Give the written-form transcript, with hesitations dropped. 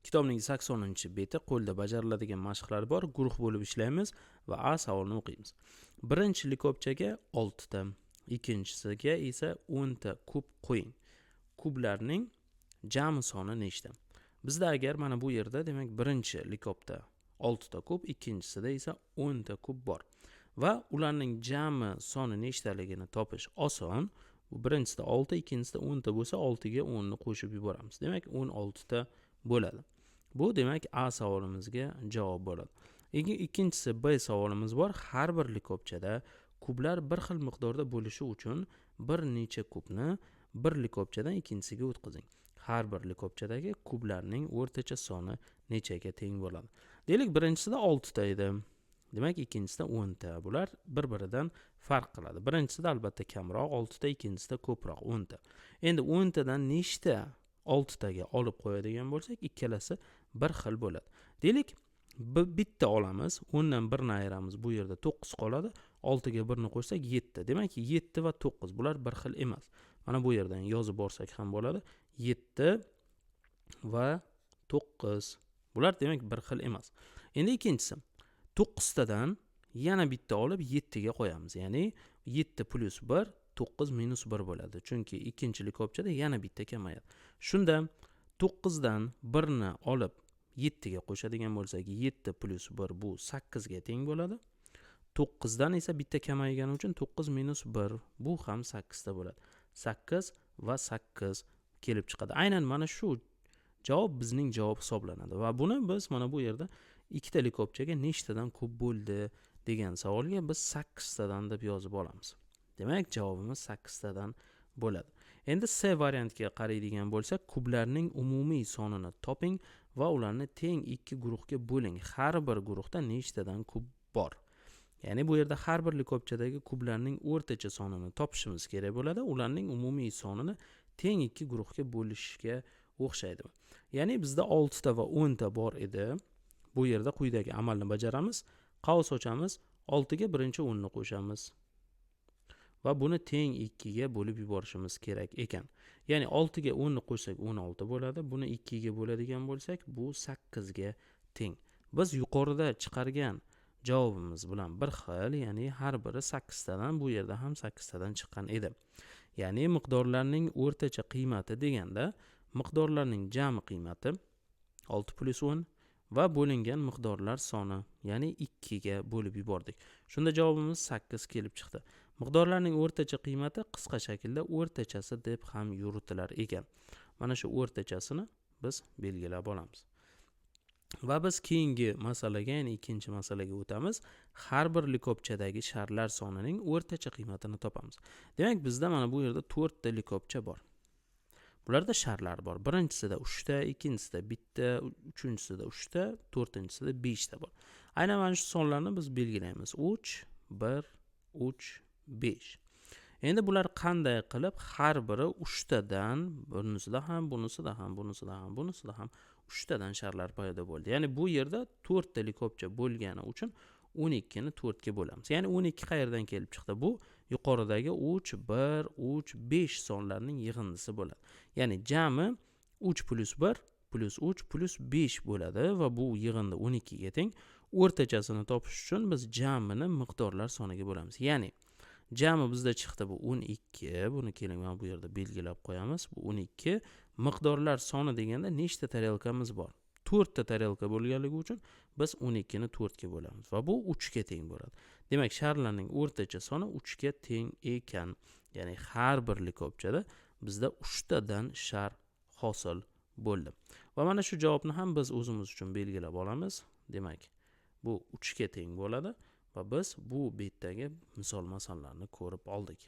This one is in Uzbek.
Kitobning 80-beti qo'lda bajariladigan mashqlar bor, guruh bo'lib ishlaymiz va A savolini o'qiymiz. Birinchi likopchaga 6 ta, ikkinchisiga esa 10 ta kub qo'ying. Kublarning jami soni nechta? Bizda agar mana bu yerda demak birinchi likopda 6 ta kub, ikkinchisida esa 10 ta kub bor. Va ularning jami soni nechtaligini topish oson. Bu birinchisida 6, ikkinchisida 10 ta bo'lsa 6 ga 10 ni qo'shib yuboramiz. Demak 16 ta bo'ladi. Bu demak A savolimizga javob bo'ladi. Ikkinchisi B savolimiz bor. Har bir likopchada kublar bir xil miqdorda bo'lishi uchun bir necha kubni bir likopchadan ikkinchisiga o'tkazing. Har bir likopchadagi kublarning o'rtacha soni nechaga teng bo'ladi? Deylik, birinchisida 6 ta edi. Demak, ikkinchisida 10 ta. Bular bir-biridan farq qiladi. Birinchisida albatta kamroq 6 ta, ikkinchisida ko'proq 10 ta. Endi 10 tadan nechta 6 taga olib qo'yadigan bo'lsak, ikkalasi bir xil bo'ladi. Deylik, bitta olamiz, 10 dan 1 ni ayiramiz, bu yerda 9 qoladi. 6 ga 1 ni qo'shsak 7. Demak, 7 va 9 bular bir xil emas. Mana bu yerdan yozib borsak ham bo'ladi. 7 va 9. Bular demak bir xil emas. Endi ikkinchisi, 9 tadan yana bitta olib 7 ga qo'yamiz. Ya'ni 7 plus 1 9 minus 1 bo'ladi. Chunki ikkinchi likopchada yana bitta kamayadi. Shunda 9 dan 1 ni olib 7 ga qo'shadigan bo'lsak, 7 plus 1 bu 8 ga teng bo'ladi. 9 dan esa bitta kamaygani uchun 9 minus 1 bu ham 8 ta bo'ladi. 8 va 8 kelib chiqadi. Aynan mana shu javob bizning javob hisoblanadi va buni biz mana bu yerda ikkita likopchaga nechtadan ko'p bo'ldi degan savolga biz 8 tadan deb yozib olamiz. Demak, javobimiz 8 tadan bo'ladi. Endi C variantiga qaraydigan bo'lsak, kublarning umumiy sonini toping va ularni teng ikki guruhga bo'ling. Har bir guruhda nechtadan kub bor? Ya'ni bu yerda har bir likopchadagi kublarning o'rtacha sonini topishimiz kerak bo'ladi. Ularning umumiy sonini teng ikki guruhga bo'lishga o'xshaydi. Ya'ni bizda 6 ta va 10 ta bor edi. Bu yerda quyidagi amalni bajaramiz. Qavs ochamiz, 6 ga birinchi 10 ni qo'shamiz. Va buni teng 2 ga bo'lib yuborishimiz kerak ekan. Ya'ni 6 ga 10 ni qo'shsak 16 bo'ladi. Buni 2 ga bo'ladigan bo'lsak, bu 8 ga teng. Biz yuqorida chiqargan javobimiz bilan bir xil, ya'ni har biri 8 tadan, bu yerda ham 8 tadan chiqqan edi. Ya'ni miqdorlarning o'rtacha qiymati deganda, miqdorlarning jami qiymati 6 plus 10 va bo'lingan miqdorlar soni, ya'ni 2 ga bo'lib yubordik. Shunda javobimiz 8 kelib chiqdi. Miqdorlarning o'rtacha qiymati qisqa shaklda o'rtachasi deb ham yuritilar ekan. Mana shu o'rtachasini biz belgilab olamiz. Va biz keyingi masalaga, ya'ni ikkinchi masalaga o'tamiz. Har bir likopchadagi sharlar sonining o'rtacha qiymatini topamiz. Demak, bizda mana bu yerda 4 ta likopcha bor. Bularda sharlar bor. Birinchisida 3 ta, ikkinchisida bitta, uchinchisida 3 ta, to'rtinchisida 5 ta bor. Aynan mana shu sonlarni biz belgilaymiz. 3, 1, 3, 5. Endi bular qanday qilib har biri 3 tadan, bunisida ham, bunisida ham, bunisida ham, bunisida ham 3 tadan sharlar paydo bo'ldi. Ya'ni bu yerda 4 ta likopcha bo'lgani uchun 12 ni 4 ga bo'lamiz. Ya'ni 12 qayerdan kelib chiqdi? Bu yuqoridagi 3, 1, 3, 5 sonlarning yig'indisi bo'ladi. Ya'ni jami 3 plus 1 plus 3 plus 5 bo'ladi va bu yig'indi 12 ga teng. O'rtachasini topish uchun biz jamini miqdorlar soniga bo'lamiz. Ya'ni jami bizda chiqdi bu 12. Buni keling mana bu yerda belgilab qo'yamiz. Bu 12. Miqdorlar soni deganda nechta tarelkamiz bor? 4 ta tarelka bo'lganligi uchun biz 12 ni 4 ga bo'lamiz va bu 3 ga teng bo'ladi. Demak, sharlarning o'rtacha soni 3 ga teng ekan. Ya'ni har bir likopchada bizda 3 tadan shar hosil bo'ldi. Va mana shu javobni ham biz o'zimiz uchun belgilab olamiz. Demak, bu 3 ga teng bo'ladi va biz bu betdagi misol masalalarni ko'rib oldik.